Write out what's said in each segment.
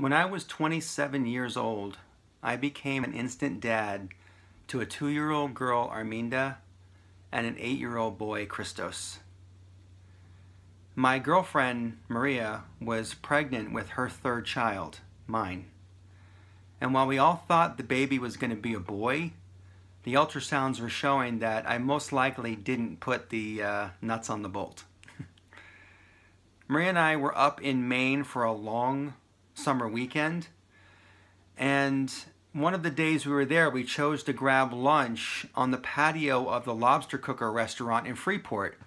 When I was 27 years old, I became an instant dad to a 2-year-old girl, Arminda, and an 8-year-old boy, Christos. My girlfriend, Maria, was pregnant with her third child, mine. And while we all thought the baby was going to be a boy, the ultrasounds were showing that I most likely didn't put the nuts on the bolt. Maria and I were up in Maine for a long summer weekend, and one of the days we were there, we chose to grab lunch on the patio of the Lobster Cooker restaurant in Freeport.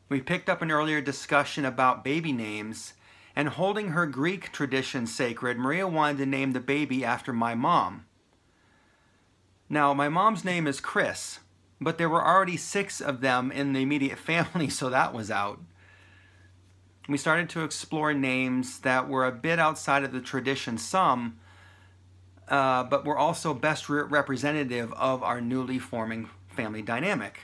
We picked up an earlier discussion about baby names, and holding her Greek tradition sacred, Maria wanted to name the baby after my mom. Now, my mom's name is Chris, but there were already 6 of them in the immediate family, so that was out. We started to explore names that were a bit outside of the tradition, but were also best representative of our newly forming family dynamic.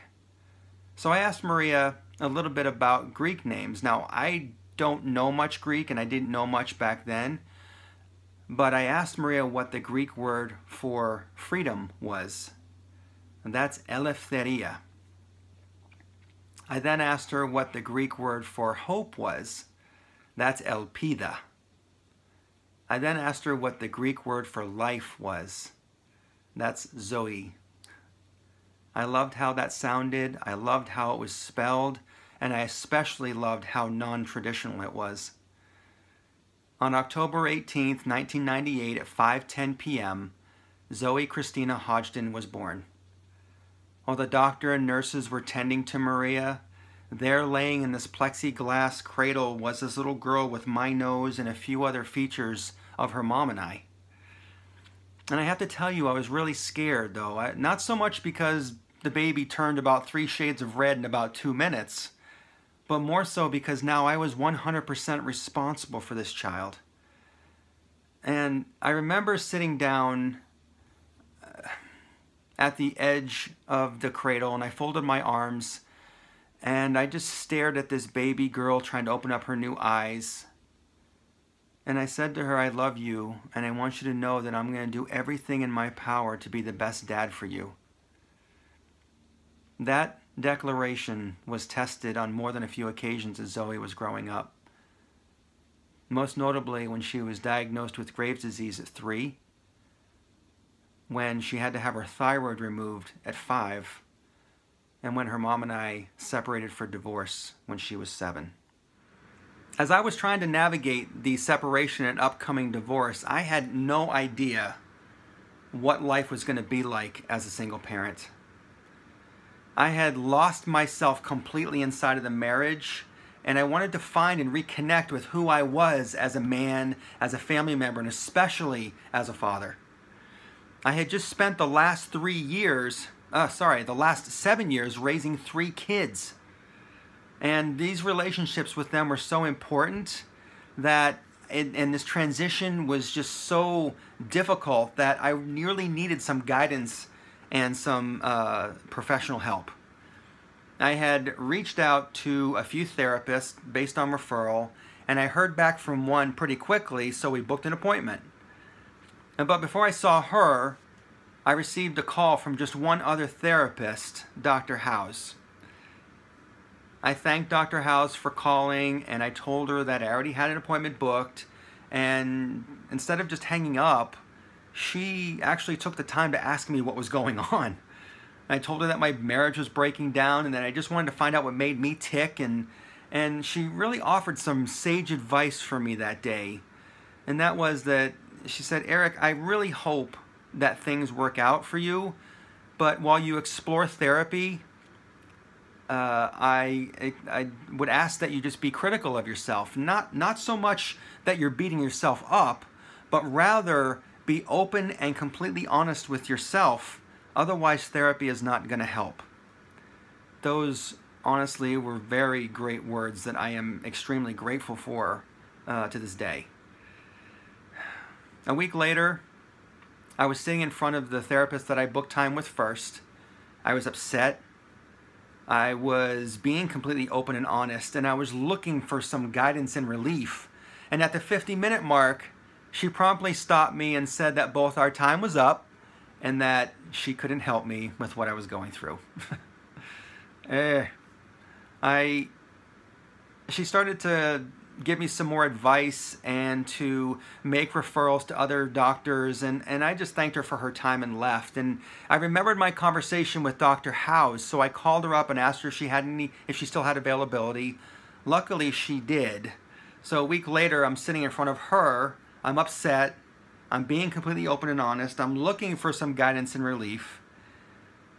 So I asked Maria a little bit about Greek names. Now, I don't know much Greek, and I didn't know much back then, but I asked Maria what the Greek word for freedom was, and that's eleftheria. I then asked her what the Greek word for hope was. That's elpida. I then asked her what the Greek word for life was. That's zoe. I loved how that sounded, I loved how it was spelled, and I especially loved how non-traditional it was. On October 18th, 1998 at 5:10 p.m., Zoe Christina Hodgson was born. While the doctor and nurses were tending to Maria, there laying in this plexiglass cradle was this little girl with my nose and a few other features of her mom and I. And I have to tell you, I was really scared though. Not so much because the baby turned about 3 shades of red in about 2 minutes, but more so because now I was 100% responsible for this child. And I remember sitting down at the edge of the cradle, and I folded my arms, and I just stared at this baby girl trying to open up her new eyes. And I said to her, I love you, and I want you to know that I'm going to do everything in my power to be the best dad for you. That declaration was tested on more than a few occasions as Zoe was growing up. Most notably when she was diagnosed with Graves' disease at 3, when she had to have her thyroid removed at 5, and when her mom and I separated for divorce when she was 7. As I was trying to navigate the separation and upcoming divorce, I had no idea what life was going to be like as a single parent. I had lost myself completely inside of the marriage, and I wanted to find and reconnect with who I was as a man, as a family member, and especially as a father. I had just spent the last 7 years raising 3 kids. And these relationships with them were so important that, and this transition was just so difficult that I nearly needed some guidance and some professional help. I had reached out to a few therapists based on referral, and I heard back from one pretty quickly, so we booked an appointment. But before I saw her, I received a call from just one other therapist, Dr. House. I thanked Dr. House for calling, and I told her that I already had an appointment booked, and instead of just hanging up, she actually took the time to ask me what was going on. I told her that my marriage was breaking down and that I just wanted to find out what made me tick, and she really offered some sage advice for me that day. And that was that she said, Eric, I really hope that things work out for you, but while you explore therapy, I would ask that you just be critical of yourself. Not so much that you're beating yourself up, but rather be open and completely honest with yourself. Otherwise, therapy is not going to help. Those, honestly, were very great words that I am extremely grateful for to this day. A week later, I was sitting in front of the therapist that I booked time with first. I was upset. I was being completely open and honest, and I was looking for some guidance and relief. And at the 50-minute mark, She promptly stopped me and said that both our time was up and that she couldn't help me with what I was going through. She started to give me some more advice and to make referrals to other doctors, and I just thanked her for her time and left. And I remembered my conversation with Dr. House, so I called her up and asked her if she still had availability. Luckily she did. So a week later I'm sitting in front of her, I'm upset, I'm being completely open and honest, I'm looking for some guidance and relief,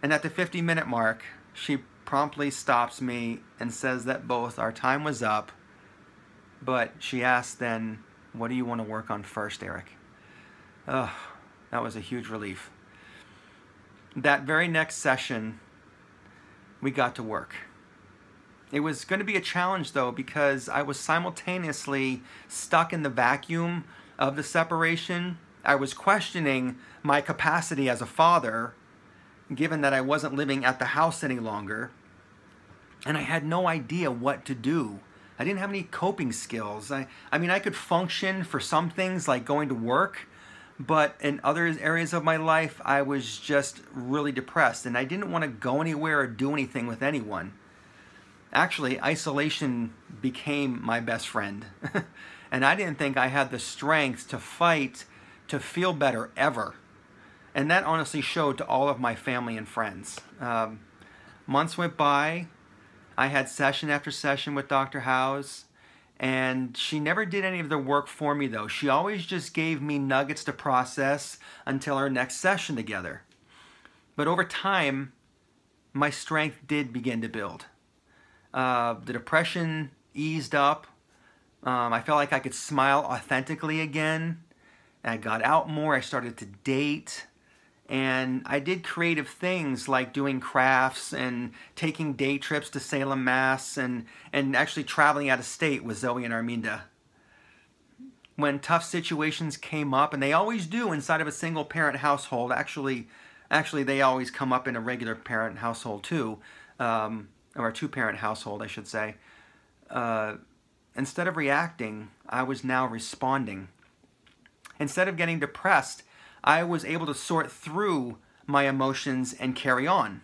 and at the 50-minute mark she promptly stops me and says that both our time was up, but she asked then, what do you want to work on first, Eric? Ugh, that was a huge relief. That very next session, we got to work. It was going to be a challenge though, because I was simultaneously stuck in the vacuum of the separation. I was questioning my capacity as a father, given that I wasn't living at the house any longer, and I had no idea what to do. I didn't have any coping skills. I mean, I could function for some things like going to work, but in other areas of my life, I was just really depressed, and I didn't want to go anywhere or do anything with anyone. Actually, isolation became my best friend, and I didn't think I had the strength to fight to feel better ever. And that honestly showed to all of my family and friends. Months went by. I had session after session with Dr. House, and she never did any of the work for me though. She always just gave me nuggets to process until our next session together. But over time, my strength did begin to build. The depression eased up. I felt like I could smile authentically again. I got out more. I started to date. And I did creative things like doing crafts and taking day trips to Salem, Mass, and actually traveling out of state with Zoe and Arminda. When tough situations came up, and they always do inside of a single parent household, actually they always come up in a regular parent household too, or a two-parent household, I should say. Instead of reacting, I was now responding. Instead of getting depressed, I was able to sort through my emotions and carry on.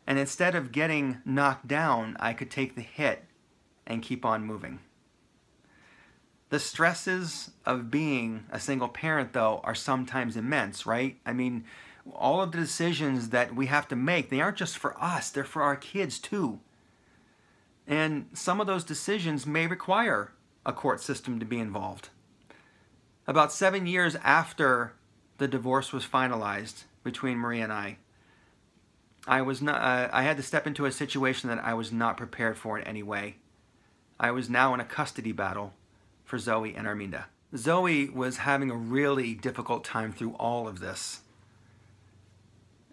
And instead of getting knocked down, I could take the hit and keep on moving. The stresses of being a single parent, though, are sometimes immense, right? I mean, all of the decisions that we have to make, they aren't just for us, they're for our kids too. And some of those decisions may require a court system to be involved. About 7 years after the divorce was finalized between Maria and I had to step into a situation that I was not prepared for in any way. I was now in a custody battle for Zoe and Arminda. Zoe was having a really difficult time through all of this.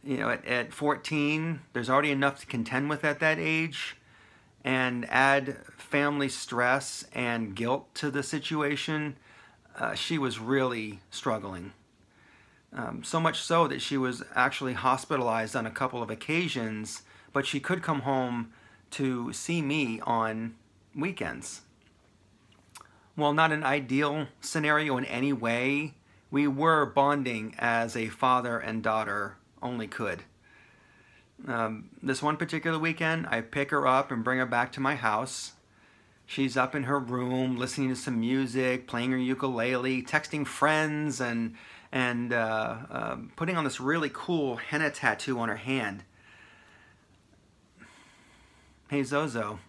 You know, at 14, there's already enough to contend with at that age, and add family stress and guilt to the situation, she was really struggling. So much so that she was actually hospitalized on a couple of occasions, but she could come home to see me on weekends. While not an ideal scenario in any way, we were bonding as a father and daughter only could. This one particular weekend, I pick her up and bring her back to my house. She's up in her room listening to some music, playing her ukulele, texting friends, and putting on this really cool henna tattoo on her hand. Hey Zozo,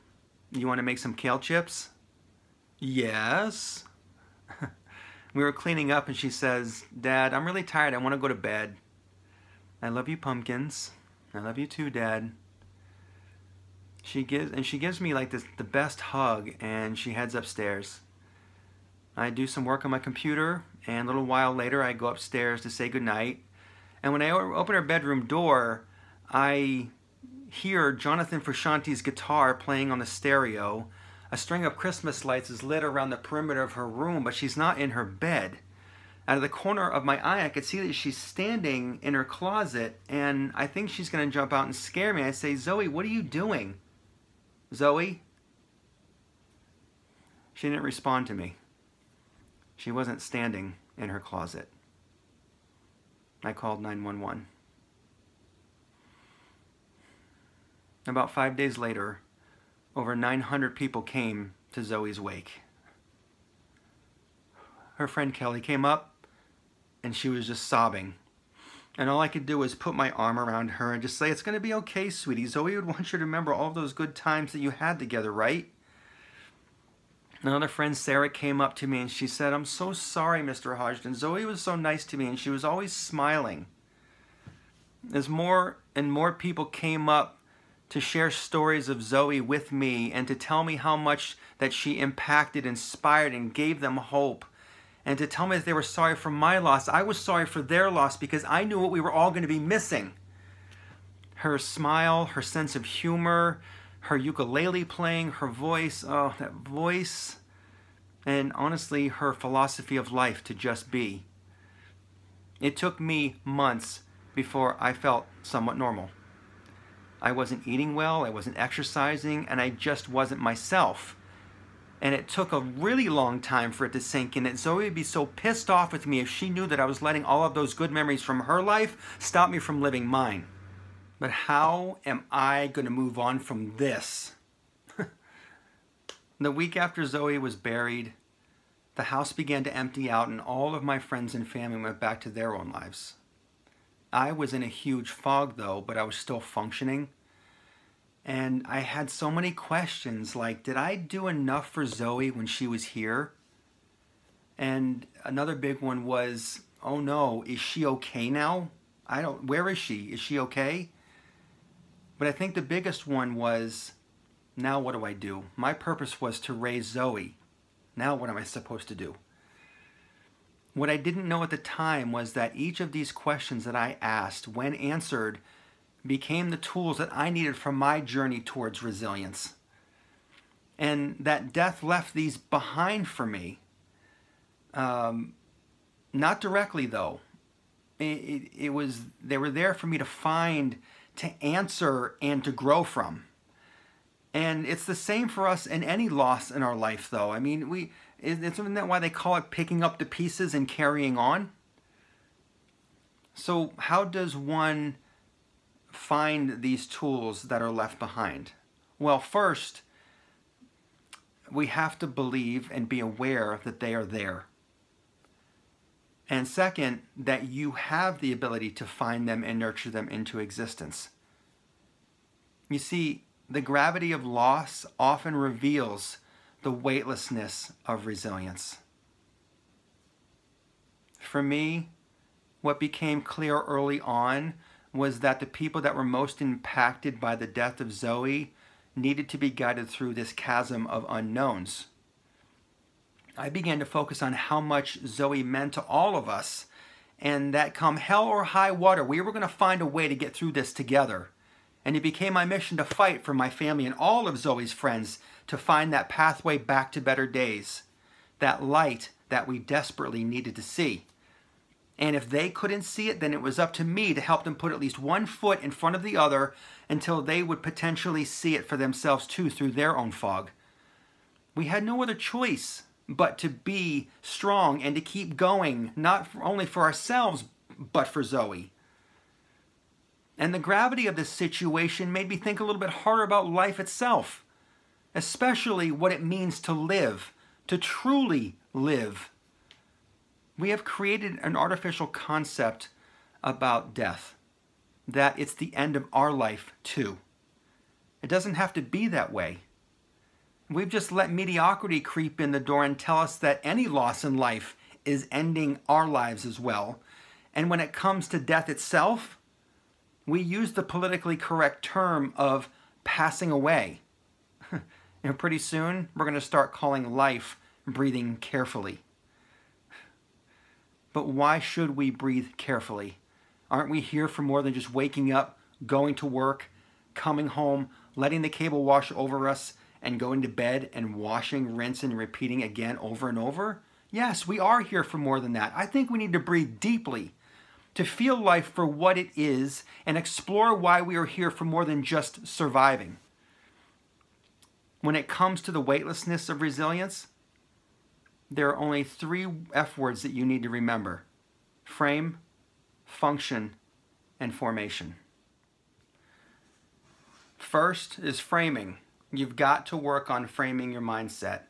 you want to make some kale chips? Yes. We were cleaning up and she says, Dad, I'm really tired. I want to go to bed. I love you, pumpkins. I love you too, Dad. She gives me like the best hug, and she heads upstairs. I do some work on my computer, and a little while later I go upstairs to say goodnight. And when I open her bedroom door, I hear Jonathan Frusciante's guitar playing on the stereo. A string of Christmas lights is lit around the perimeter of her room, but she's not in her bed. Out of the corner of my eye, I could see that she's standing in her closet, and I think she's going to jump out and scare me. I say, Zoe, what are you doing? Zoe? She didn't respond to me. She wasn't standing in her closet. I called 911. About 5 days later, over 900 people came to Zoe's wake. Her friend Kelly came up and she was just sobbing. And all I could do was put my arm around her and just say, "It's going to be okay, sweetie. Zoe would want you to remember all those good times that you had together, right?" Another friend, Sarah, came up to me and she said, "I'm so sorry, Mr. Hodgson. Zoe was so nice to me and she was always smiling." As more and more people came up to share stories of Zoe with me and to tell me how much that she impacted, inspired, and gave them hope, and to tell me that they were sorry for my loss, I was sorry for their loss because I knew what we were all going to be missing. Her smile, her sense of humor, her ukulele playing, her voice, oh, that voice, and honestly, her philosophy of life to just be. It took me months before I felt somewhat normal. I wasn't eating well, I wasn't exercising, and I just wasn't myself. And it took a really long time for it to sink in that Zoe would be so pissed off with me if she knew that I was letting all of those good memories from her life stop me from living mine. But how am I going to move on from this? The week after Zoe was buried, the house began to empty out and all of my friends and family went back to their own lives. I was in a huge fog though, but I was still functioning. And I had so many questions like, did I do enough for Zoe when she was here? And another big one was, oh no, is she okay now? Where is she? Is she okay? But I think the biggest one was, now what do I do? My purpose was to raise Zoe. Now what am I supposed to do? What I didn't know at the time was that each of these questions that I asked, when answered, became the tools that I needed for my journey towards resilience. And that death left these behind for me. Not directly though. They were there for me to find, to answer, and to grow from. And it's the same for us in any loss in our life though. I mean, isn't that why they call it picking up the pieces and carrying on? So how does one find these tools that are left behind? Well, first, we have to believe and be aware that they are there. And second, that you have the ability to find them and nurture them into existence. You see, the gravity of loss often reveals the weightlessness of resilience. For me, what became clear early on was that the people that were most impacted by the death of Zoe needed to be guided through this chasm of unknowns. I began to focus on how much Zoe meant to all of us, and that come hell or high water, we were going to find a way to get through this together. And it became my mission to fight for my family and all of Zoe's friends to find that pathway back to better days, that light that we desperately needed to see. And if they couldn't see it, then it was up to me to help them put at least one foot in front of the other until they would potentially see it for themselves too through their own fog. We had no other choice but to be strong and to keep going, not only for ourselves, but for Zoe. And the gravity of this situation made me think a little bit harder about life itself, especially what it means to live, to truly live. We have created an artificial concept about death, that it's the end of our life too. It doesn't have to be that way. We've just let mediocrity creep in the door and tell us that any loss in life is ending our lives as well. And when it comes to death itself, we use the politically correct term of passing away. And pretty soon, we're going to start calling life breathing carefully. But why should we breathe carefully? Aren't we here for more than just waking up, going to work, coming home, letting the cable wash over us, and going to bed and washing, rinse, and repeating again over and over? Yes, we are here for more than that. I think we need to breathe deeply, to feel life for what it is, and explore why we are here for more than just surviving. When it comes to the weightlessness of resilience, there are only 3 F words that you need to remember: frame, function, and formation. First is framing. You've got to work on framing your mindset.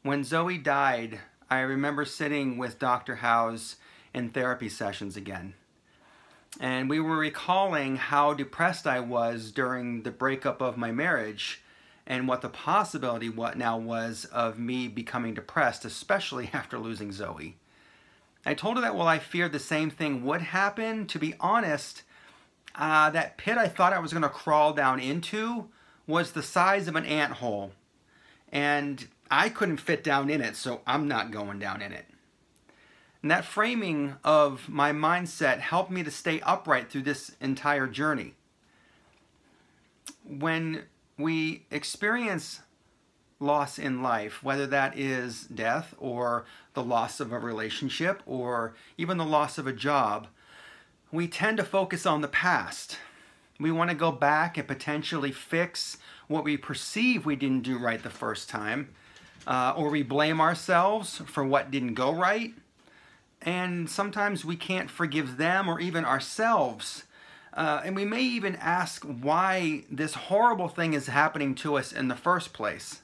When Zoe died, I remember sitting with Dr. House in therapy sessions again. And we were recalling how depressed I was during the breakup of my marriage and what the possibility now was of me becoming depressed, especially after losing Zoe. I told her that while I feared the same thing would happen, to be honest, that pit I thought I was going to crawl down into was the size of an anthole. And I couldn't fit down in it, so I'm not going down in it. And that framing of my mindset helped me to stay upright through this entire journey. When we experience loss in life, whether that is death or the loss of a relationship or even the loss of a job, we tend to focus on the past. We want to go back and potentially fix what we perceive we didn't do right the first time, or we blame ourselves for what didn't go right. And sometimes we can't forgive them or even ourselves. And we may even ask why this horrible thing is happening to us in the first place.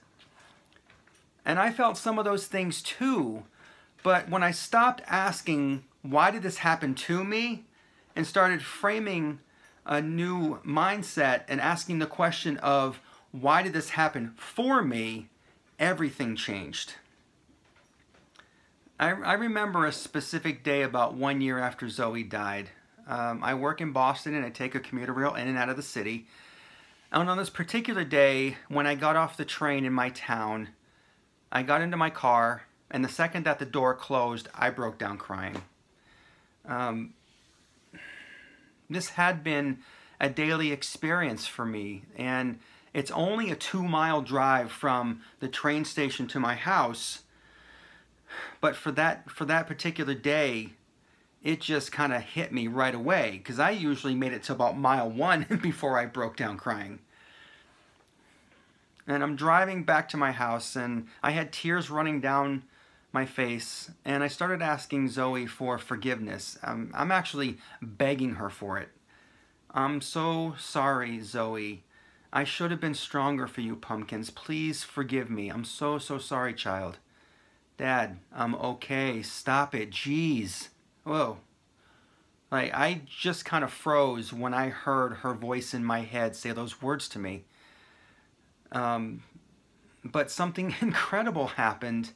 And I felt some of those things too. But when I stopped asking, why did this happen to me, and started framing a new mindset and asking the question of, why did this happen for me, everything changed. I remember a specific day about 1 year after Zoe died. I work in Boston and I take a commuter rail in and out of the city. And on this particular day, when I got off the train in my town, I got into my car, and the second that the door closed, I broke down crying. This had been a daily experience for me, and it's only a 2-mile drive from the train station to my house. But for that particular day, it just kind of hit me right away, because I usually made it to about mile 1 before I broke down crying. And I'm driving back to my house, and I had tears running down my face, and I started asking Zoe for forgiveness. I'm actually begging her for it. I'm so sorry, Zoe. I should have been stronger for you, pumpkins. Please forgive me. I'm so sorry, child. Dad, I'm okay. Stop it. Jeez. Whoa. Like, I just kind of froze when I heard her voice in my head say those words to me. But something incredible happened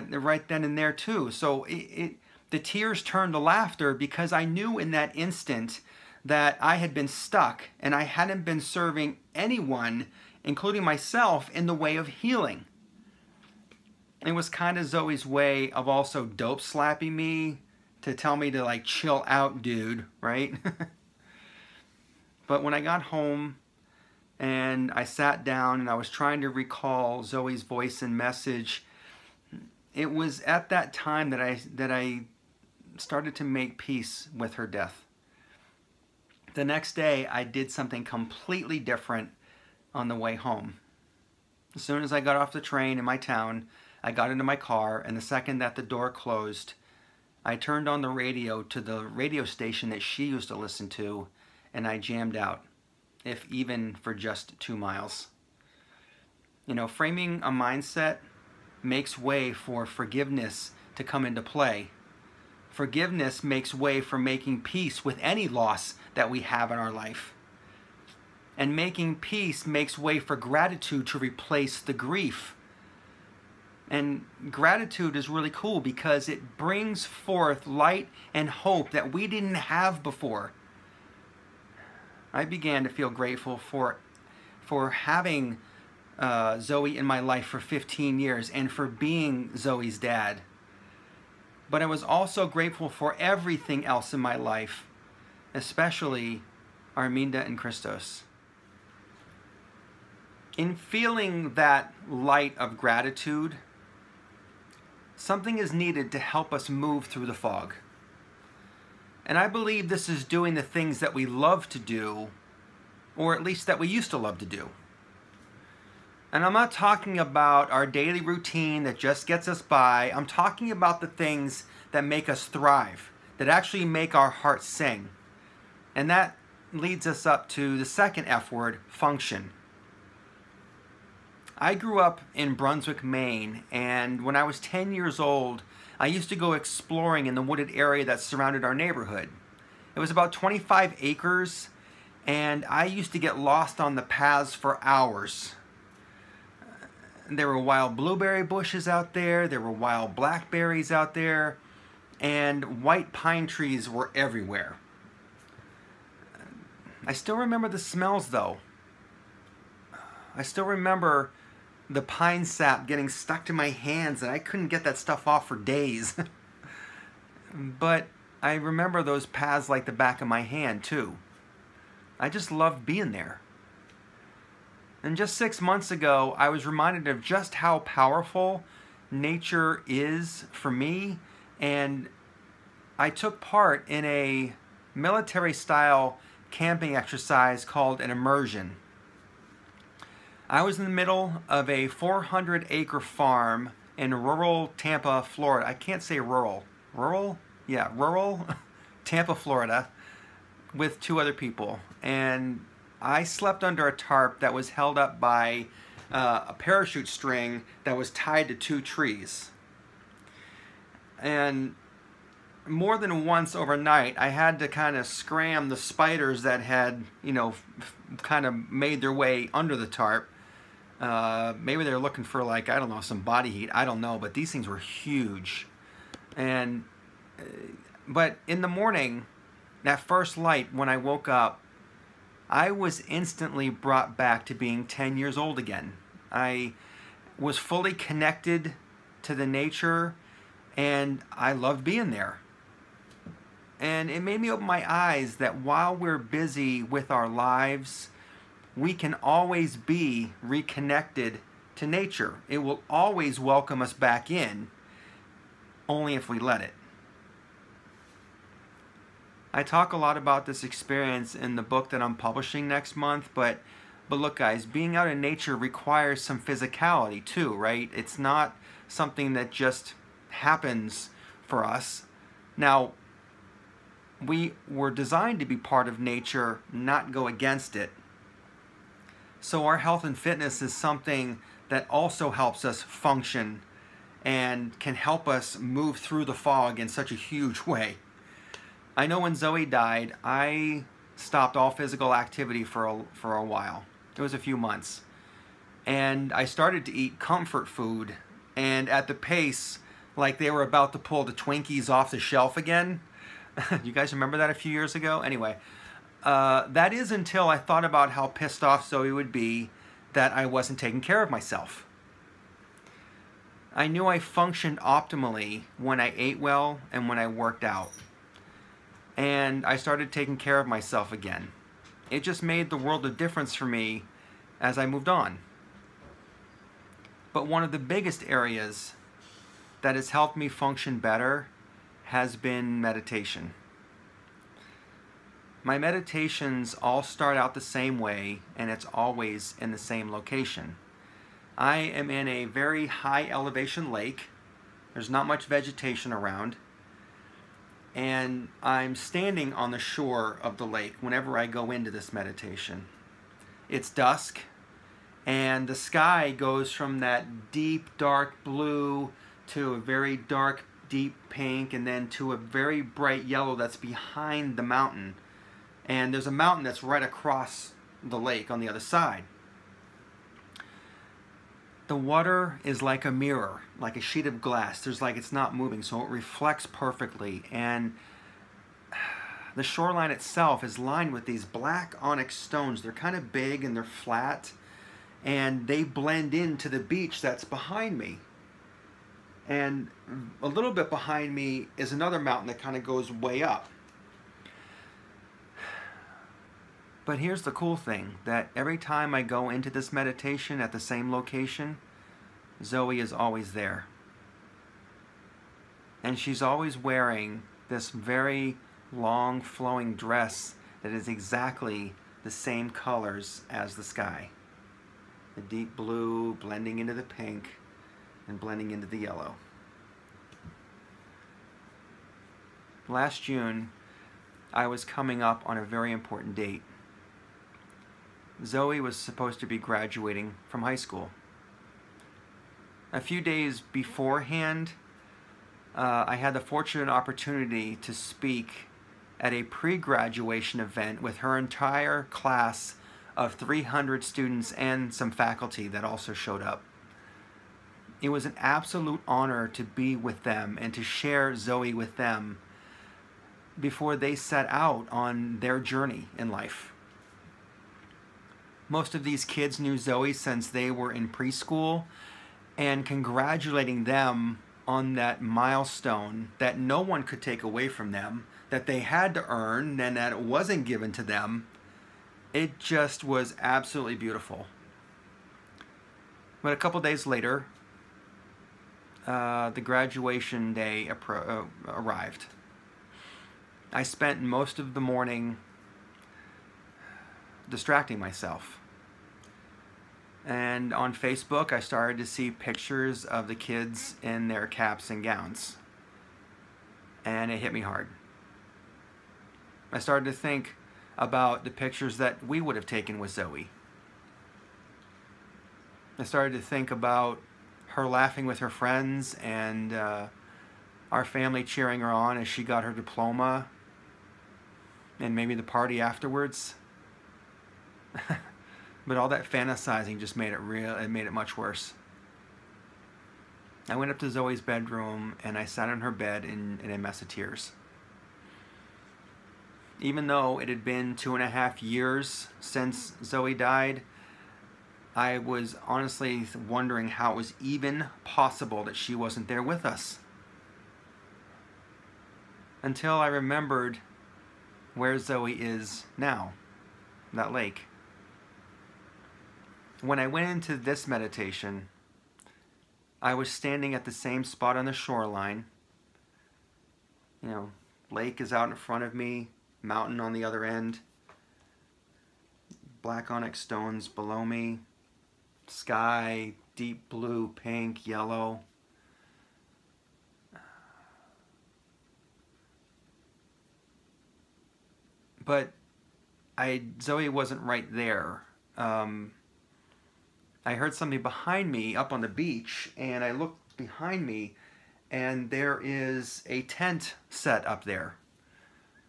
right then and there too. So the tears turned to laughter, because I knew in that instant that I had been stuck and I hadn't been serving anyone, including myself, in the way of healing. It was kind of Zoe's way of also dope slapping me to tell me to, like, chill out, dude, right? But when I got home and I sat down and I was trying to recall Zoe's voice and message, it was at that time that I started to make peace with her death. The next day, I did something completely different on the way home. As soon as I got off the train in my town, I got into my car, and the second that the door closed, I turned on the radio to the radio station that she used to listen to, and I jammed out, if even for just 2 miles. You know, framing a mindset makes way for forgiveness to come into play. Forgiveness makes way for making peace with any loss that we have in our life. And making peace makes way for gratitude to replace the grief. And gratitude is really cool because it brings forth light and hope that we didn't have before. I began to feel grateful for having Zoe in my life for 15 years and for being Zoe's dad. But I was also grateful for everything else in my life, especially Arminda and Christos. In feeling that light of gratitude, something is needed to help us move through the fog. And I believe this is doing the things that we love to do, or at least that we used to love to do. And I'm not talking about our daily routine that just gets us by. I'm talking about the things that make us thrive, that actually make our hearts sing. And that leads us up to the second F word, function. I grew up in Brunswick, Maine, and when I was 10 years old, I used to go exploring in the wooded area that surrounded our neighborhood. It was about 25 acres, and I used to get lost on the paths for hours. There were wild blueberry bushes out there, there were wild blackberries out there, and white pine trees were everywhere. I still remember the smells though. I still remember the pine sap getting stuck to my hands and I couldn't get that stuff off for days. But I remember those paths like the back of my hand too. I just loved being there. And just 6 months ago, I was reminded of just how powerful nature is for me, and I took part in a military-style camping exercise called an immersion. I was in the middle of a 400-acre farm in rural Tampa, Florida. I can't say rural. Rural? Yeah, rural Tampa, Florida, with 2 other people. And I slept under a tarp that was held up by a parachute string that was tied to 2 trees. And more than once overnight, I had to kind of scram the spiders that had, you know, kind of made their way under the tarp. Maybe they were looking for, like, I don't know, some body heat. I don't know, but these things were huge. And but in the morning, that first light, when I woke up, I was instantly brought back to being 10 years old again. I was fully connected to the nature, and I loved being there. And it made me open my eyes that while we're busy with our lives, we can always be reconnected to nature. It will always welcome us back in, only if we let it. I talk a lot about this experience in the book that I'm publishing next month, but look guys, being out in nature requires some physicality too, right? It's not something that just happens for us. Now, we were designed to be part of nature, not go against it. So our health and fitness is something that also helps us function and can help us move through the fog in such a huge way. I know when Zoe died, I stopped all physical activity for a while. It was a few months. And I started to eat comfort food, and at the pace like they were about to pull the Twinkies off the shelf again. You guys remember that a few years ago? Anyway, that is until I thought about how pissed off Zoe would be that I wasn't taking care of myself. I knew I functioned optimally when I ate well and when I worked out. And I started taking care of myself again. It just made the world of difference for me as I moved on. But one of the biggest areas that has helped me function better has been meditation. My meditations all start out the same way, and it's always in the same location. I am in a very high elevation lake. There's not much vegetation around. And I'm standing on the shore of the lake whenever I go into this meditation. It's dusk, and the sky goes from that deep, dark blue to a very dark, deep pink, and then to a very bright yellow that's behind the mountain. And there's a mountain that's right across the lake on the other side. The water is like a mirror, like a sheet of glass. There's like it's not moving, so it reflects perfectly. And the shoreline itself is lined with these black onyx stones. They're kind of big and they're flat, and they blend into the beach that's behind me. And a little bit behind me is another mountain that kind of goes way up. But here's the cool thing, that every time I go into this meditation at the same location, Zoe is always there. And she's always wearing this very long flowing dress that is exactly the same colors as the sky. The deep blue blending into the pink and blending into the yellow. Last June, I was coming up on a very important date. Zoe was supposed to be graduating from high school. A few days beforehand, I had the fortunate opportunity to speak at a pre-graduation event with her entire class of 300 students and some faculty that also showed up. It was an absolute honor to be with them and to share Zoe with them before they set out on their journey in life. Most of these kids knew Zoe since they were in preschool, and congratulating them on that milestone that no one could take away from them, that they had to earn and that it wasn't given to them, it just was absolutely beautiful. But a couple days later, the graduation day arrived. I spent most of the morning distracting myself. And on Facebook, I started to see pictures of the kids in their caps and gowns. And it hit me hard. I started to think about the pictures that we would have taken with Zoe. I started to think about her laughing with her friends and our family cheering her on as she got her diploma, and maybe the party afterwards. But all that fantasizing just made it real. It made it much worse. I went up to Zoe's bedroom and I sat on her bed in a mess of tears. Even though it had been 2.5 years since Zoe died, I was honestly wondering how it was even possible that she wasn't there with us. Until I remembered where Zoe is now, that lake. When I went into this meditation, I was standing at the same spot on the shoreline. You know, lake is out in front of me, mountain on the other end, black onyx stones below me, sky, deep blue, pink, yellow. But Zoe wasn't right there. I heard something behind me up on the beach, and I looked behind me, and there is a tent set up there.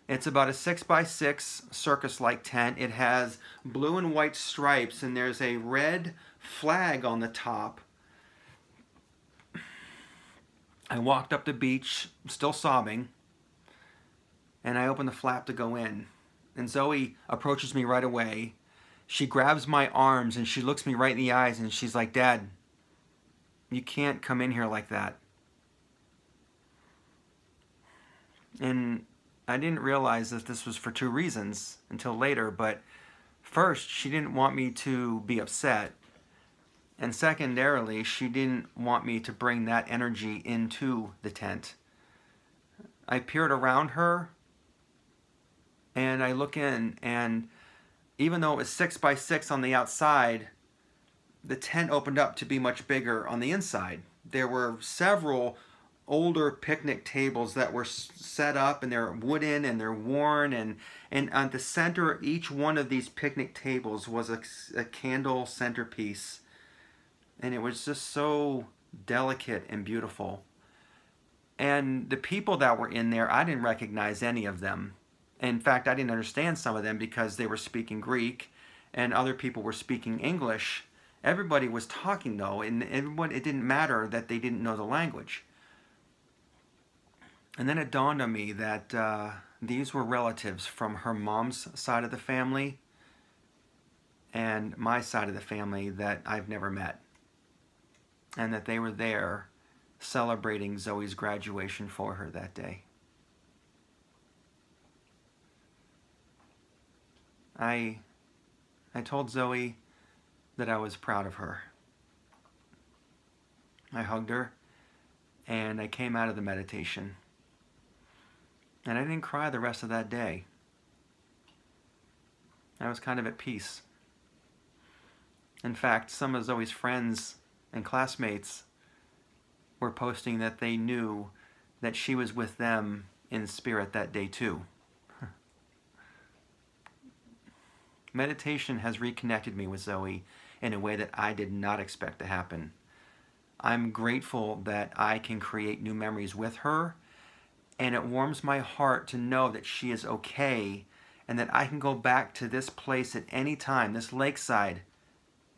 It's about a 6x6 circus-like tent. It has blue and white stripes, and there's a red flag on the top. I walked up the beach, still sobbing, and I opened the flap to go in. And Zoe approaches me right away. She grabs my arms and she looks me right in the eyes and she's like, "Dad, you can't come in here like that." And I didn't realize that this was for 2 reasons until later, but first, she didn't want me to be upset. And secondarily, she didn't want me to bring that energy into the tent. I peered around her and I look in, and even though it was 6x6 on the outside, the tent opened up to be much bigger on the inside. There were several older picnic tables that were set up, and they're wooden and they're worn, and at the center of each one of these picnic tables was a candle centerpiece, and it was just so delicate and beautiful. And the people that were in there, I didn't recognize any of them. In fact, I didn't understand some of them because they were speaking Greek and other people were speaking English. Everybody was talking though, and it didn't matter that they didn't know the language. And then it dawned on me that these were relatives from her mom's side of the family and my side of the family that I've never met. And that they were there celebrating Zoe's graduation for her that day. I told Zoe that I was proud of her. I hugged her and I came out of the meditation. And I didn't cry the rest of that day. I was kind of at peace. In fact, some of Zoe's friends and classmates were posting that they knew that she was with them in spirit that day too. Meditation has reconnected me with Zoe in a way that I did not expect to happen. I'm grateful that I can create new memories with her, and it warms my heart to know that she is okay and that I can go back to this place at any time, this lakeside,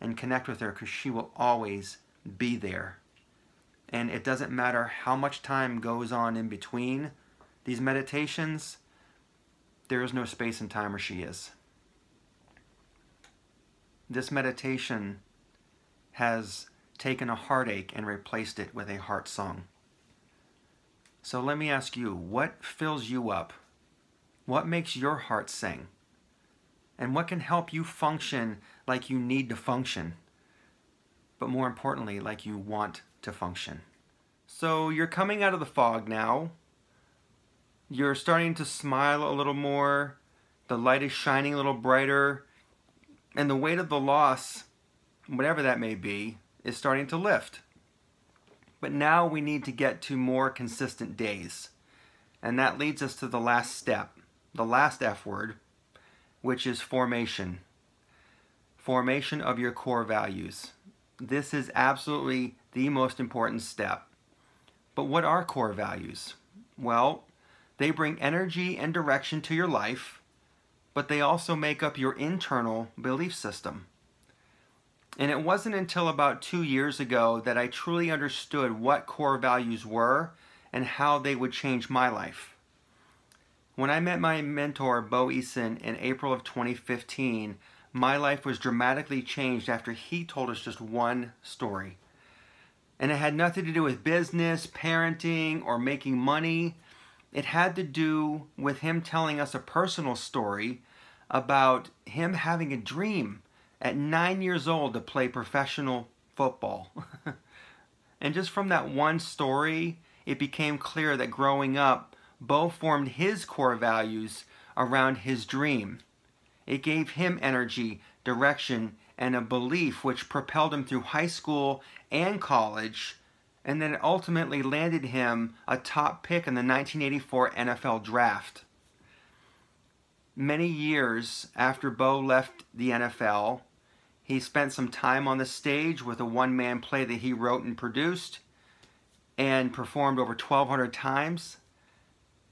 and connect with her because she will always be there. And it doesn't matter how much time goes on in between these meditations, there is no space and time where she is. This meditation has taken a heartache and replaced it with a heart song. So let me ask you, what fills you up? What makes your heart sing? And what can help you function like you need to function? But more importantly, like you want to function. So you're coming out of the fog now. You're starting to smile a little more. The light is shining a little brighter. And the weight of the loss, whatever that may be, is starting to lift. But now we need to get to more consistent days. And that leads us to the last step, the last F word, which is formation. Formation of your core values. This is absolutely the most important step. But what are core values? Well, they bring energy and direction to your life, but they also make up your internal belief system. And it wasn't until about 2 years ago that I truly understood what core values were and how they would change my life. When I met my mentor, Bo Eason, in April of 2015, my life was dramatically changed after he told us just one story. And it had nothing to do with business, parenting, or making money. It had to do with him telling us a personal story about him having a dream at 9 years old to play professional football. And just from that one story, it became clear that growing up, Bo formed his core values around his dream. It gave him energy, direction, and a belief which propelled him through high school and college, and then it ultimately landed him a top pick in the 1984 NFL draft. Many years after Bo left the NFL, he spent some time on the stage with a one-man play that he wrote and produced and performed over 1,200 times.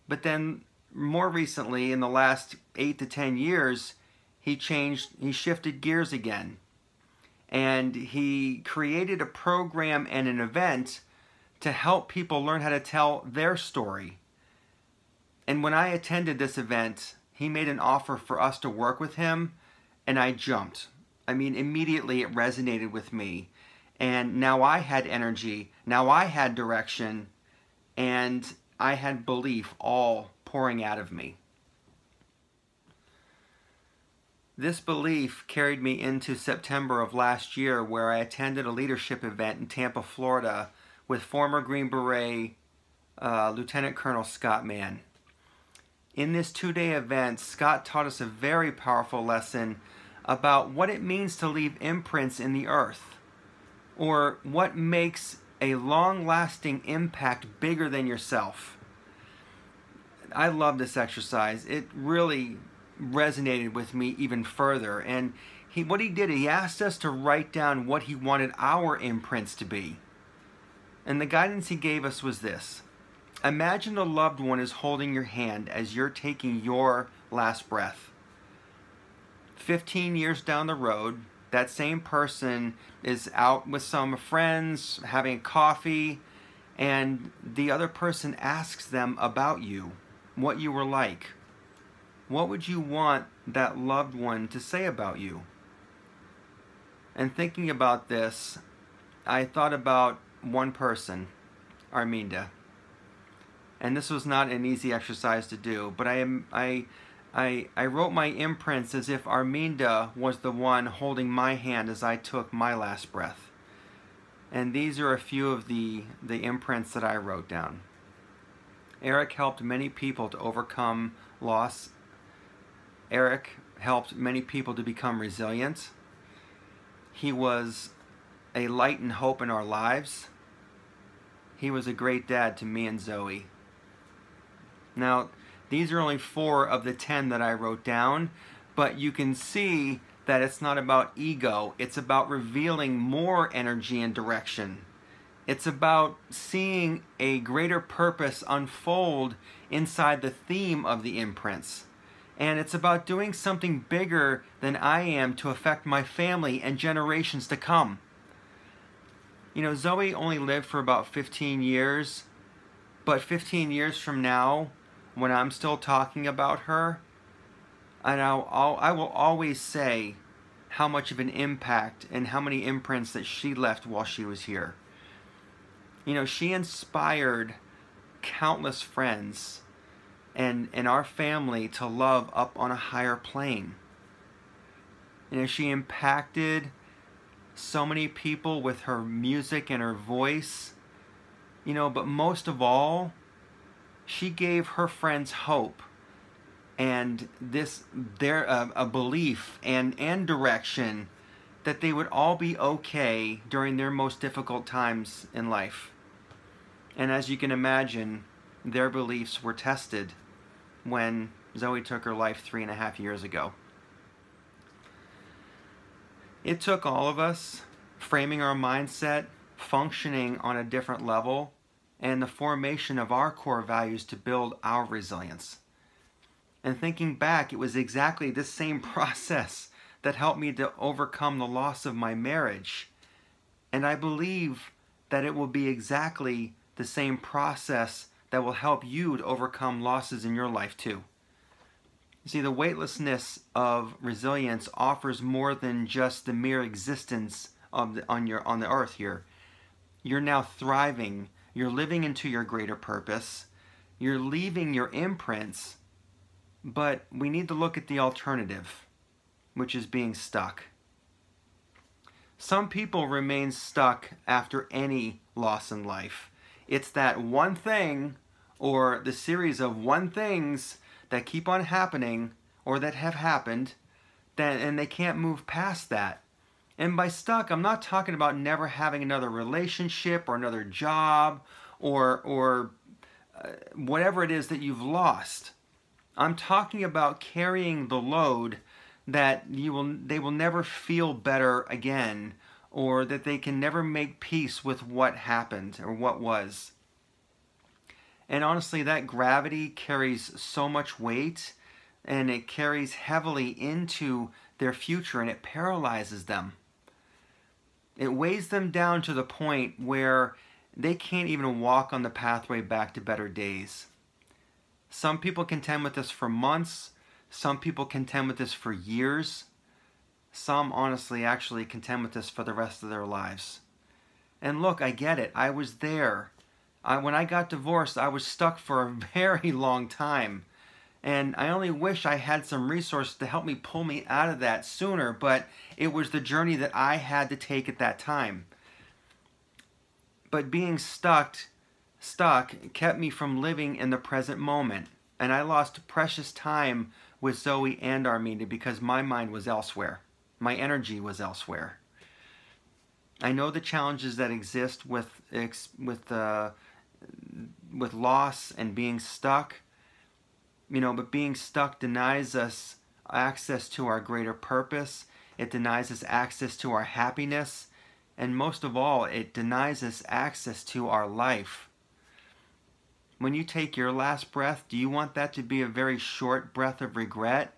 But then more recently, in the last 8 to 10 years, he shifted gears again. And he created a program and an event to help people learn how to tell their story. And when I attended this event, he made an offer for us to work with him, and I jumped. I mean, immediately it resonated with me. And now I had energy, now I had direction, and I had belief all pouring out of me. This belief carried me into September of last year, where I attended a leadership event in Tampa, Florida with former Green Beret Lieutenant Colonel Scott Mann. In this 2-day event, Scott taught us a very powerful lesson about what it means to leave imprints in the earth, or what makes a long-lasting impact bigger than yourself. I love this exercise. It really resonated with me even further. And what he did, he asked us to write down what he wanted our imprints to be. And the guidance he gave us was this: imagine a loved one is holding your hand as you're taking your last breath. 15 years down the road, that same person is out with some friends, having coffee, and the other person asks them about you, what you were like. What would you want that loved one to say about you? And thinking about this, I thought about one person, Arminda. And this was not an easy exercise to do, but I wrote my imprints as if Arminda was the one holding my hand as I took my last breath. And these are a few of the imprints that I wrote down. Eric helped many people to overcome loss. Eric helped many people to become resilient. He was a light and hope in our lives. He was a great dad to me and Zoe. Now, these are only 4 of the 10 that I wrote down, but you can see that it's not about ego. It's about revealing more energy and direction. It's about seeing a greater purpose unfold inside the theme of the imprints. And it's about doing something bigger than I am to affect my family and generations to come. You know, Zoe only lived for about 15 years, but 15 years from now, when I'm still talking about her, and I will always say how much of an impact and how many imprints that she left while she was here. You know, she inspired countless friends and our family to love up on a higher plane. You know, she impacted so many people with her music and her voice. You know, but most of all, she gave her friends hope and a belief and direction that they would all be okay during their most difficult times in life. And as you can imagine, their beliefs were tested when Zoe took her life 3.5 years ago. It took all of us framing our mindset, functioning on a different level, and the formation of our core values to build our resilience. And thinking back, it was exactly this same process that helped me to overcome the loss of my marriage. And I believe that it will be exactly the same process that will help you to overcome losses in your life too. You see, the weightlessness of resilience offers more than just the mere existence of on the earth here. You're now thriving. You're living into your greater purpose. You're leaving your imprints, but we need to look at the alternative, which is being stuck. Some people remain stuck after any loss in life. It's that one thing or the series of one things that keep on happening or that have happened, and they can't move past that. And by stuck, I'm not talking about never having another relationship or another job or whatever it is that you've lost. I'm talking about carrying the load that they will never feel better again, or that they can never make peace with what happened or what was. And honestly, that gravity carries so much weight, and it carries heavily into their future, and it paralyzes them. It weighs them down to the point where they can't even walk on the pathway back to better days. Some people contend with this for months. Some people contend with this for years. Some honestly actually contend with this for the rest of their lives. And look, I get it. I was there. When I got divorced, I was stuck for a very long time. And I only wish I had some resources to help me pull me out of that sooner, but it was the journey that I had to take at that time. But being stuck kept me from living in the present moment. And I lost precious time with Zoe and Armida because my mind was elsewhere. My energy was elsewhere. I know the challenges that exist with loss and being stuck. You know, but being stuck denies us access to our greater purpose. It denies us access to our happiness. And most of all, it denies us access to our life. When you take your last breath, do you want that to be a very short breath of regret?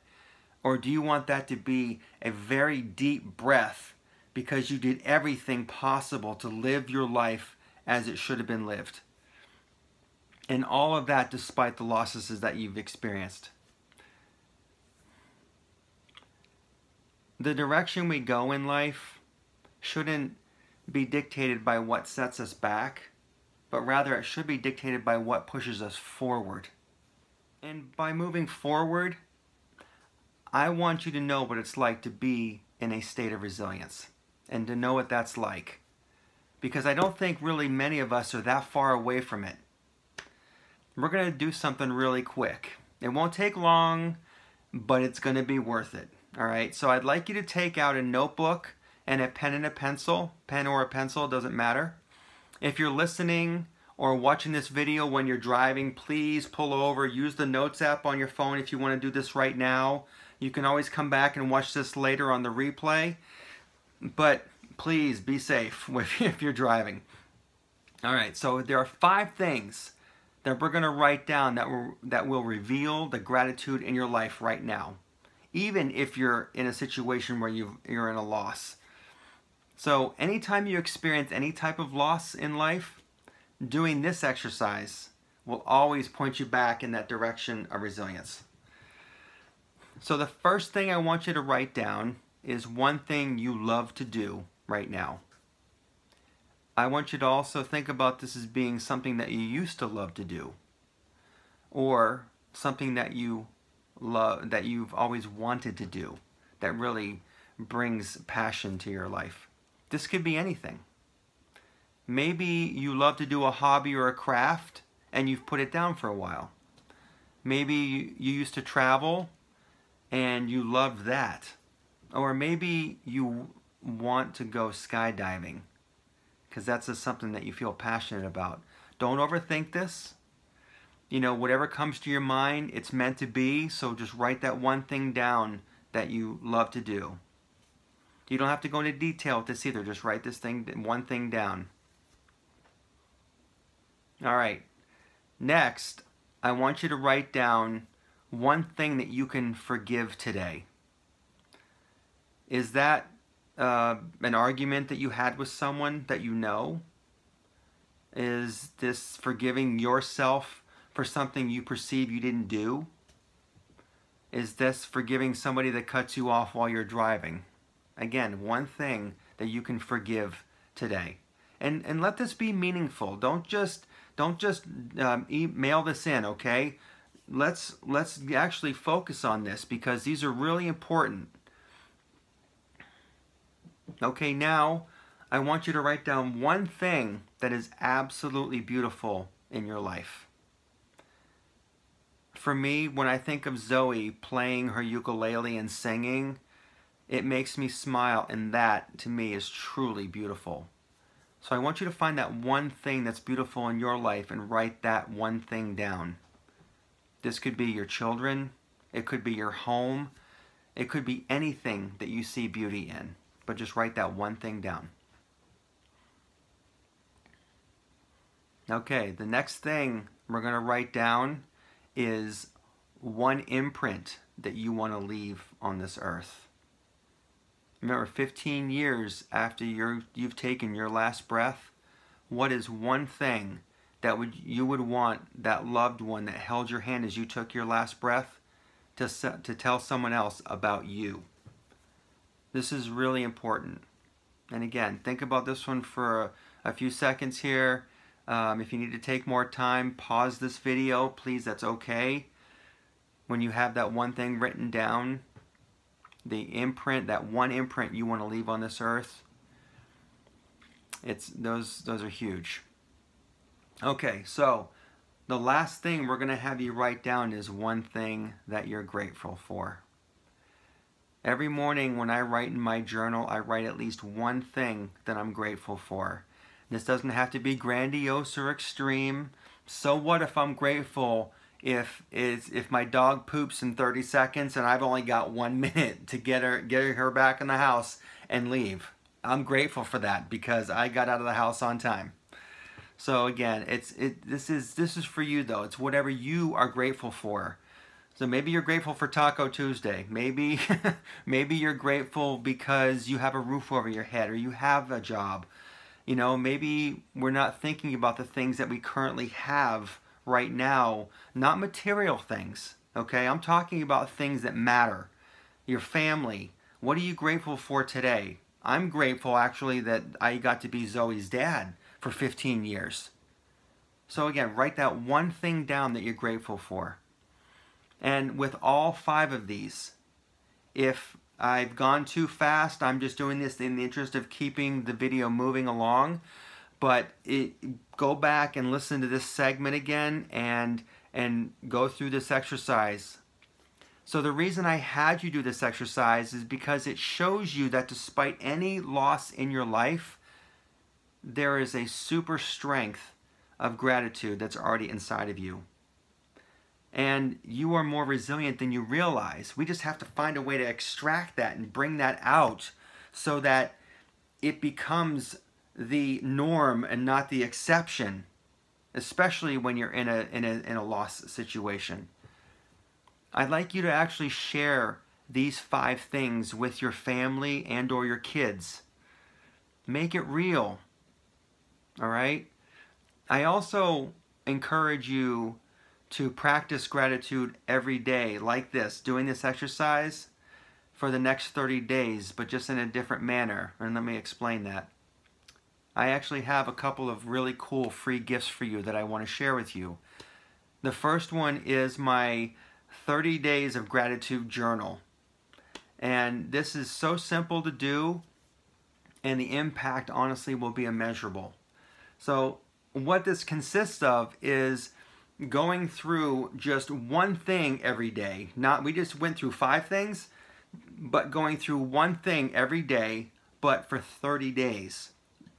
Or do you want that to be a very deep breath because you did everything possible to live your life as it should have been lived? And all of that despite the losses that you've experienced. The direction we go in life shouldn't be dictated by what sets us back, but rather it should be dictated by what pushes us forward. And by moving forward, I want you to know what it's like to be in a state of resilience and to know what that's like. Because I don't think really many of us are that far away from it. We're going to do something really quick. It won't take long, but it's going to be worth it. All right, so I'd like you to take out a notebook and a pen and a pencil, pen or a pencil, doesn't matter. If you're listening or watching this video when you're driving, please pull over. Use the Notes app on your phone if you want to do this right now. You can always come back and watch this later on the replay. But please be safe if you're driving. All right, so there are 5 things that we're going to write down that will reveal the gratitude in your life right now, even if you're in a situation where you're in a loss. So anytime you experience any type of loss in life, doing this exercise will always point you back in that direction of resilience. So the first thing I want you to write down is one thing you love to do right now. I want you to also think about this as being something that you used to love to do, or something that you love, that you've always wanted to do, that really brings passion to your life. This could be anything. Maybe you love to do a hobby or a craft and you've put it down for a while. Maybe you used to travel and you loved that. Or maybe you want to go skydiving because that's just something that you feel passionate about. Don't overthink this. You know, whatever comes to your mind, it's meant to be, so just write that one thing down that you love to do. You don't have to go into detail with this either. Just write this one thing down. All right. Next, I want you to write down one thing that you can forgive today. Is that an argument that you had with someone that you know? Is this forgiving yourself for something you perceive you didn't do? Is this forgiving somebody that cuts you off while you're driving? Again, one thing that you can forgive today. And let this be meaningful. Don't just mail this in, okay? Let's actually focus on this because these are really important. Okay, now I want you to write down one thing that is absolutely beautiful in your life. For me, when I think of Zoe playing her ukulele and singing, it makes me smile, and that to me is truly beautiful. So I want you to find that one thing that's beautiful in your life and write that one thing down. This could be your children, it could be your home, it could be anything that you see beauty in. But just write that one thing down. Okay, the next thing we're going to write down is one imprint that you want to leave on this earth. Remember, 15 years after you've taken your last breath, what is one thing that you would want that loved one that held your hand as you took your last breath to tell someone else about you? This is really important. And again, think about this one for a few seconds here. If you need to take more time, pause this video, please, that's okay. When you have that one thing written down, the imprint, that one imprint you want to leave on this earth, those are huge. Okay, so the last thing we're going to have you write down is one thing that you're grateful for. Every morning when I write in my journal, I write at least one thing that I'm grateful for. This doesn't have to be grandiose or extreme. So what if I'm grateful if my dog poops in 30 seconds and I've only got 1 minute to get her back in the house and leave? I'm grateful for that because I got out of the house on time. So again, this is for you though. It's whatever you are grateful for. So maybe you're grateful for Taco Tuesday. Maybe you're grateful because you have a roof over your head or you have a job. You know, maybe we're not thinking about the things that we currently have right now, not material things, okay? I'm talking about things that matter. Your family. What are you grateful for today? I'm grateful actually that I got to be Zoe's dad for 15 years. So again, write that one thing down that you're grateful for. And with all 5 of these, if I've gone too fast, I'm just doing this in the interest of keeping the video moving along. But go back and listen to this segment again and go through this exercise. So the reason I had you do this exercise is because it shows you that despite any loss in your life, there is a super strength of gratitude that's already inside of you. And you are more resilient than you realize. We just have to find a way to extract that and bring that out so that it becomes the norm and not the exception, especially when you're in a loss situation. I'd like you to actually share these 5 things with your family and or your kids. Make it real. All right? I also encourage you to practice gratitude every day like this, doing this exercise for the next 30 days, but just in a different manner. And let me explain that. I actually have a couple of really cool free gifts for you that I want to share with you. The first one is my 30 days of gratitude journal. And this is so simple to do, and the impact honestly will be immeasurable. So what this consists of is going through just one thing every day. We just went through 5 things, but going through one thing every day, but for 30 days.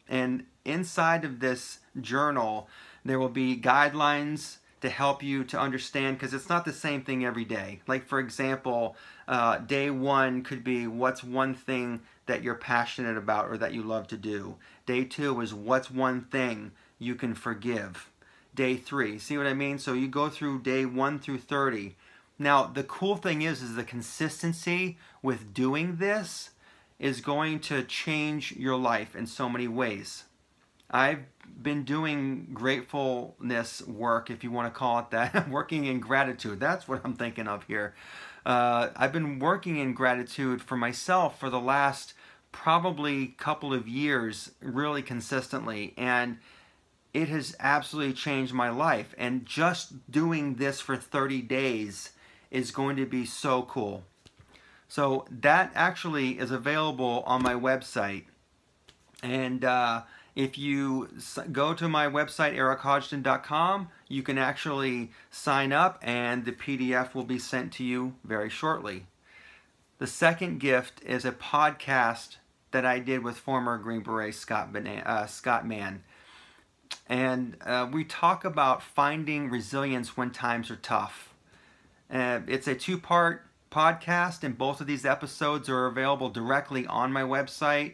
And inside of this journal, there will be guidelines to help you to understand, because it's not the same thing every day. Like, for example, day 1 could be what's one thing that you're passionate about or that you love to do. Day 2 is what's one thing you can forgive. Day 3, see what I mean? So you go through day 1 through 30. Now, the cool thing is the consistency with doing this is going to change your life in so many ways. I've been doing gratefulness work, if you want to call it that, working in gratitude. That's what I'm thinking of here. I've been working in gratitude for myself for the last probably couple of years, really consistently, and it has absolutely changed my life. And just doing this for 30 days is going to be so cool. So that actually is available on my website. And if you go to my website, erichodgson.com, you can actually sign up and the PDF will be sent to you very shortly. The second gift is a podcast that I did with former Green Beret Scott Mann. And we talk about finding resilience when times are tough. It's a 2-part podcast, and both of these episodes are available directly on my website.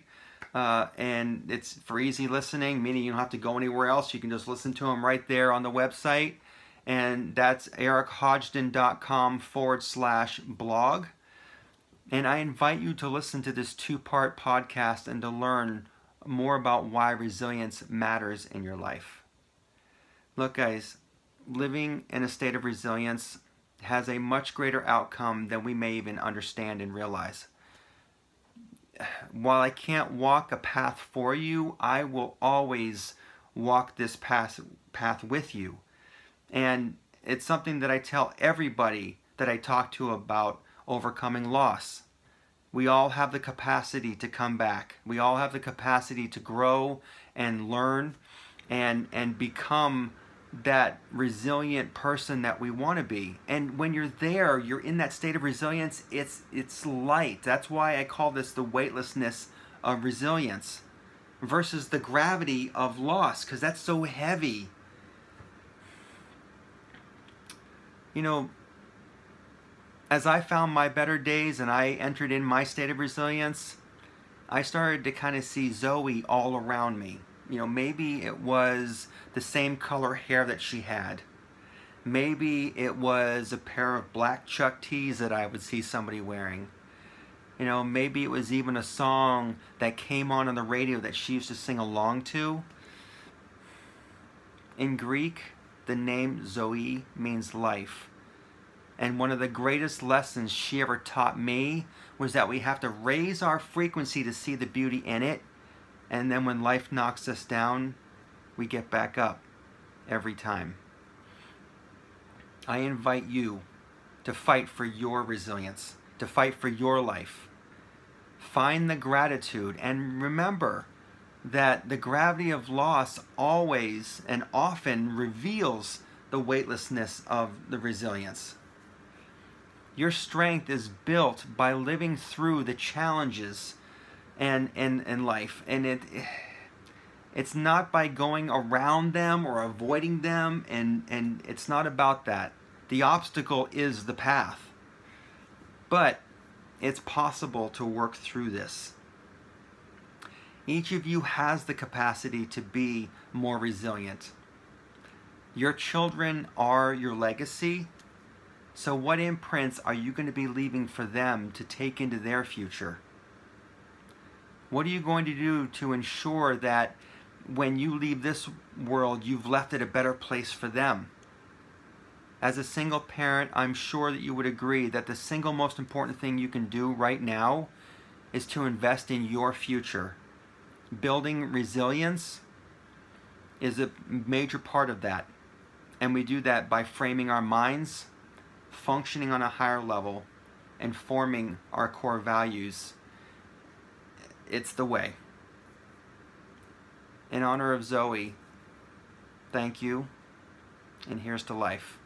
And it's for easy listening, meaning you don't have to go anywhere else. You can just listen to them right there on the website. And that's erichodgson.com/blog. And I invite you to listen to this 2-part podcast and to learn more about why resilience matters in your life. Look, guys, living in a state of resilience has a much greater outcome than we may even understand and realize. While I can't walk a path for you, I will always walk this path with you. And it's something that I tell everybody that I talk to about overcoming loss. We all have the capacity to come back. We all have the capacity to grow and learn and become that resilient person that we want to be. And when you're there, you're in that state of resilience, it's light. That's why I call this the weightlessness of resilience versus the gravity of loss, because that's so heavy. You know, as I found my better days and I entered in my state of resilience, I started to kind of see Zoe all around me. You know, maybe it was the same color hair that she had. Maybe it was a pair of black Chuck tees that I would see somebody wearing. You know, maybe it was even a song that came on the radio that she used to sing along to. In Greek, the name Zoe means life. And one of the greatest lessons she ever taught me was that we have to raise our frequency to see the beauty in it. And then when life knocks us down, we get back up every time. I invite you to fight for your resilience, to fight for your life. Find the gratitude, and remember that the gravity of loss always and often reveals the weightlessness of the resilience. Your strength is built by living through the challenges and life. And it's not by going around them or avoiding them, and it's not about that. The obstacle is the path. But it's possible to work through this. Each of you has the capacity to be more resilient. Your children are your legacy. So what imprints are you going to be leaving for them to take into their future? What are you going to do to ensure that when you leave this world, you've left it a better place for them? As a single parent, I'm sure that you would agree that the single most important thing you can do right now is to invest in your future. Building resilience is a major part of that. And we do that by framing our minds, functioning on a higher level, and forming our core values. It's the way. In honor of Zoe, thank you, and here's to life.